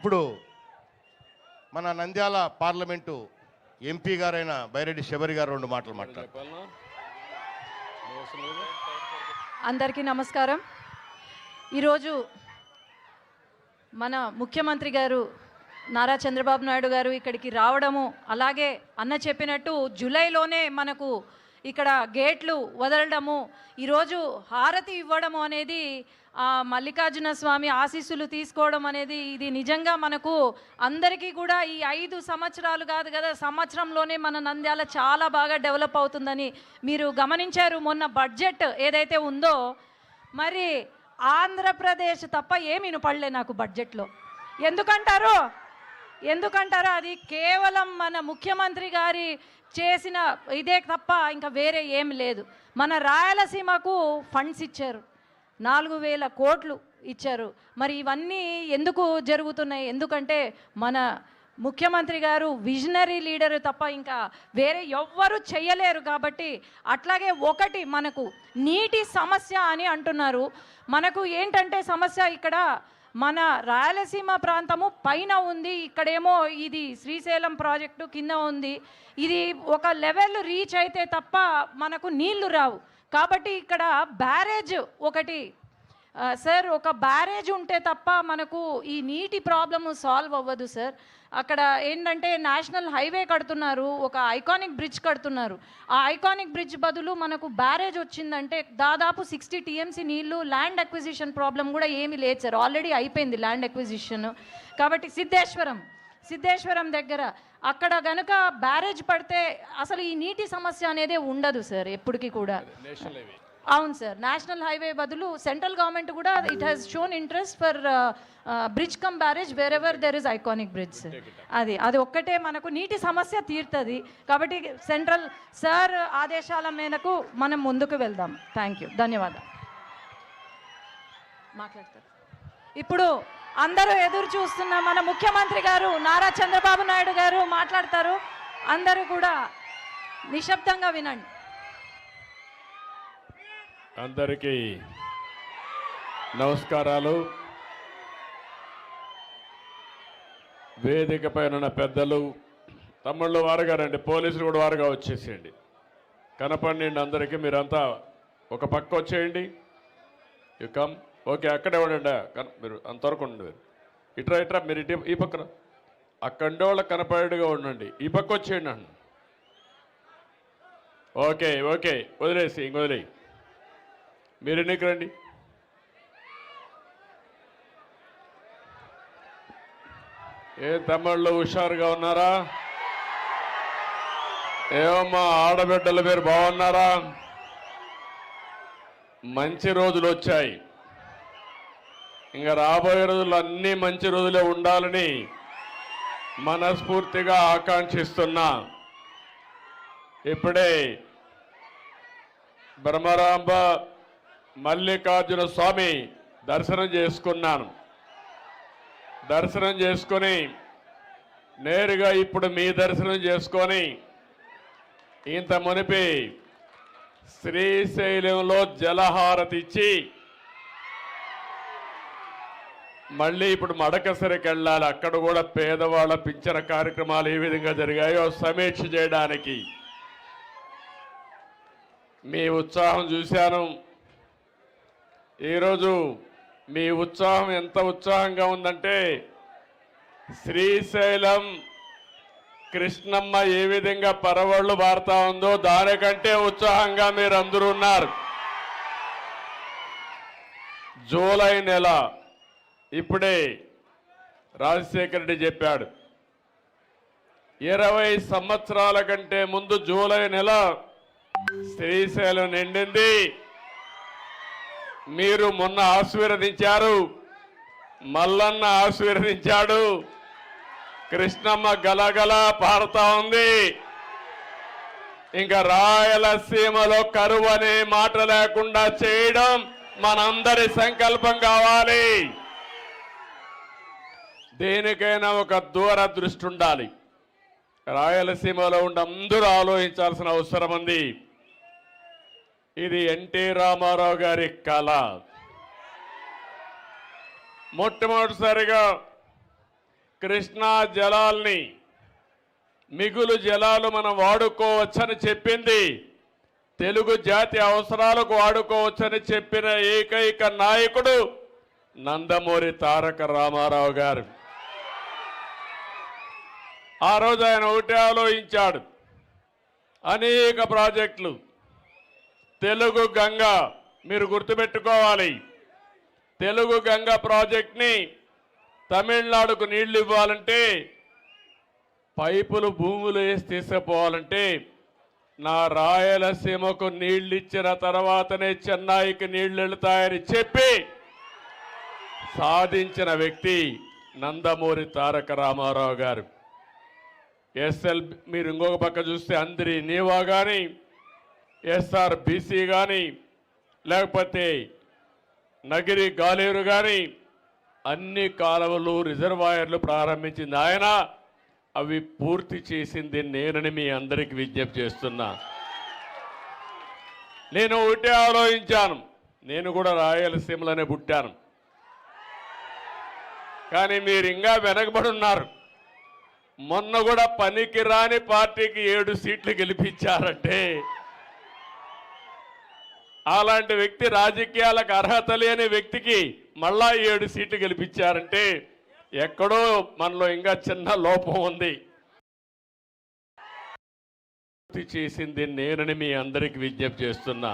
ఇప్పుడు మన Nandyal parliament MP గారైన బైరెడ్డి శబరి గారు రెండు మాటలు మాట్లాడారు. అందరికీ నమస్కారం. ఈరోజు మన ముఖ్యమంత్రి గారు నారా చంద్రబాబు నాయుడు గారు ఇక్కడికి రావడము, అలాగే అన్న చెప్పినట్టు జూలైలోనే మనకు ఇక్కడ గేట్లు వదలడము, ఈరోజు హారతి ఇవ్వడము అనేది మల్లికార్జున స్వామి ఆశీస్సులు తీసుకోవడం అనేది ఇది నిజంగా మనకు అందరికీ కూడా ఈ 5 సంవత్సరాలు కాదు కదా, సంవత్సరంలోనే మన నంద్యాల చాలా బాగా డెవలప్ అవుతుందని మీరు గమనించారు. మొన్న బడ్జెట్ ఏదైతే ఉందో, మరి ఆంధ్రప్రదేశ్ తప్ప ఏమి వినపడలే నాకు బడ్జెట్లో. ఎందుకంటారో అది కేవలం మన ముఖ్యమంత్రి గారి చేసిన ఇదే తప్ప ఇంకా వేరే ఏం లేదు. మన రాయలసీమకు ఫండ్స్ ఇచ్చారు, 4,000 కోట్లు ఇచ్చారు. మరి ఇవన్నీ ఎందుకు జరుగుతున్నాయి? ఎందుకంటే మన ముఖ్యమంత్రి గారు విజనరీ లీడరు తప్ప ఇంకా వేరే ఎవ్వరూ చెయ్యలేరు. కాబట్టి అట్లాగే ఒకటి మనకు నీటి సమస్య అని అంటున్నారు. మనకు ఏంటంటే సమస్య ఇక్కడ మన రాయలసీమ ప్రాంతము పైన ఉంది, ఇక్కడేమో ఇది శ్రీశైలం ప్రాజెక్టు కింద ఉంది. ఇది ఒక లెవెల్ రీచ్ అయితే తప్ప మనకు నీళ్లు రావు. కాబట్టి ఇక్కడ బ్యారేజ్ ఒకటి సార్, ఒక బ్యారేజ్ ఉంటే తప్ప మనకు ఈ నీటి ప్రాబ్లము సాల్వ్ అవ్వదు సార్. అక్కడ ఏంటంటే నేషనల్ హైవే కడుతున్నారు, ఒక ఐకానిక్ బ్రిడ్జ్ కడుతున్నారు. ఆ ఐకానిక్ బ్రిడ్జ్ బదులు మనకు బ్యారేజ్ వచ్చిందంటే దాదాపు 60 TMC నీళ్లు. ల్యాండ్ అక్విజిషన్ ప్రాబ్లం కూడా ఏమీ లేదు సార్, ఆల్రెడీ అయిపోయింది ల్యాండ్ అక్విజిషన్. కాబట్టి సిద్ధేశ్వరం దగ్గర అక్కడ గనుక బ్యారేజ్ పడితే అసలు ఈ నీటి సమస్య అనేది ఉండదు సార్ ఎప్పటికీ కూడా. అవును సార్, నేషనల్ హైవే బదులు సెంట్రల్ గవర్నమెంట్ కూడా it has shown interest for bridge come barrage wear ever there is iconic bridge. అది ఒక్కటే మనకు నీటి సమస్య తీరుతుంది. కాబట్టి సెంట్రల్ సార్ ఆదేశాల మేరకు మనం ముందుకు వెళ్దాం. థ్యాంక్ యూ, ధన్యవాదాలు. మాట్లాడతారు ఇప్పుడు అందరూ ఎదురు చూస్తున్న మన ముఖ్యమంత్రి గారు నారా చంద్రబాబు నాయుడు గారు మాట్లాడతారు. అందరూ కూడా నిశ్శబ్దంగా వినండి. అందరికీ నమస్కారాలు. వేదిక పైన పెద్దలు, తమ్ముళ్ళు వారుగా రండి, పోలీసులు కూడా వారుగా వచ్చేసేయండి, కనపడండి అందరికీ. మీరంతా ఒక పక్క వచ్చేయండి. You come. ఓకే, అక్కడే ఉండండి, మీరు అంతవరకు ఉండండి. ఇట్రా మీరు ఇటు ఈ పక్కన అక్కడే వాళ్ళకి కనపడేట్టుగా ఉండండి. ఈ పక్క వచ్చేయండి అన్న. ఓకే వదిలేసి ఇంకొదిలేయి. మీరు ఎన్నికి రండి. ఏం తమ్ముళ్ళు హుషారుగా ఉన్నారా? ఏమమ్మా ఆడబిడ్డలు మీరు బాగున్నారా? మంచి రోజులు వచ్చాయి. ఇంకా రాబోయే రోజులు అన్నీ మంచి రోజులే ఉండాలని మనస్ఫూర్తిగా ఆకాంక్షిస్తున్నా. ఇప్పుడే బ్రహ్మరాంబ మల్లికార్జున స్వామి దర్శనం చేసుకున్నాను. దర్శనం చేసుకొని నేరుగా ఇప్పుడు మీ దర్శనం చేసుకొని ఇంత మునిపి శ్రీశైలంలో జలహారతి ఇచ్చి మళ్ళీ ఇప్పుడు మడకసరికి వెళ్ళాలి. అక్కడ కూడా పేదవాళ్ళ పింఛన కార్యక్రమాలు ఏ విధంగా జరిగాయో సమీక్ష చేయడానికి మీ ఉత్సాహం చూశాను. ఈరోజు మీ ఉత్సాహం ఎంత ఉత్సాహంగా ఉందంటే, శ్రీశైలం కృష్ణమ్మ ఏ విధంగా పరవళ్ళు పారుతా ఉందో దానికంటే ఉత్సాహంగా మీరు అందరూ ఉన్నారు. జూలై నెల ఇప్పుడే రాజశేఖర రెడ్డి చెప్పాడు, 20 సంవత్సరాల కంటే ముందు జూలై నెల శ్రీశైలం నిండింది. మీరు మొన్న ఆశీర్వదించారు, మల్లన్న ఆశీర్వదించాడు, కృష్ణమ్మ గలగల పారుతా ఉంది. ఇంకా రాయలసీమలో కరువు అనే మాట లేకుండా చేయడం మనందరి సంకల్పం కావాలి. దేనికైనా ఒక దూరదృష్టి ఉండాలి. రాయలసీమలో ఉండి అందరూ ఆలోచించాల్సిన అవసరం ఉంది. ఇది ఎన్టీ రామారావు గారి కళ. మొట్టమొదటిసారిగా కృష్ణా జలాల్ని మిగులు జలాలు మనం వాడుకోవచ్చని చెప్పింది, తెలుగు జాతి అవసరాలకు వాడుకోవచ్చని చెప్పిన ఏకైక నాయకుడు నందమూరి తారక రామారావు గారు. ఆ రోజు ఆయన ఒకటే ఆలోచించాడు, అనేక ప్రాజెక్టులు. తెలుగు గంగ మీరు గుర్తుపెట్టుకోవాలి, తెలుగు గంగ ప్రాజెక్ట్ని తమిళనాడుకు నీళ్లు ఇవ్వాలంటే, పైపులు భూములు వేసి తీసుకుపోవాలంటే నా రాయలసీమకు నీళ్లు ఇచ్చిన తర్వాతనే చెన్నైకి నీళ్లు వెళుతాయని చెప్పి సాధించిన వ్యక్తి నందమూరి తారక రామారావు గారు. ఎస్ఎల్ మీరు ఇంకొక పక్క చూస్తే అందరి నీవా కానీ, SRBC కానీ, లేకపోతే నగిరి గాలేరు కానీ అన్ని కాలువలు రిజర్వాయర్లు ప్రారంభించింది ఆయన. అవి పూర్తి చేసింది నేనని మీ అందరికీ విజ్ఞప్తి చేస్తున్నా. నేను ఒకటే ఆలోచించాను, నేను కూడా రాయలసీమలోనే పుట్టాను, కానీ మీరు ఇంకా వెనకబడి ఉన్నారు. మొన్న కూడా పనికి రాని పార్టీకి 7 సీట్లు గెలిపించారంటే, అలాంటి వ్యక్తి, రాజకీయాలకు అర్హత లేని వ్యక్తికి మళ్ళా 7 సీట్లు గెలిపించారంటే ఎక్కడో మనలో ఇంకా చిన్న లోపం ఉంది. పూర్తి చేసింది నేనని మీ అందరికీ విజ్ఞప్తి చేస్తున్నా.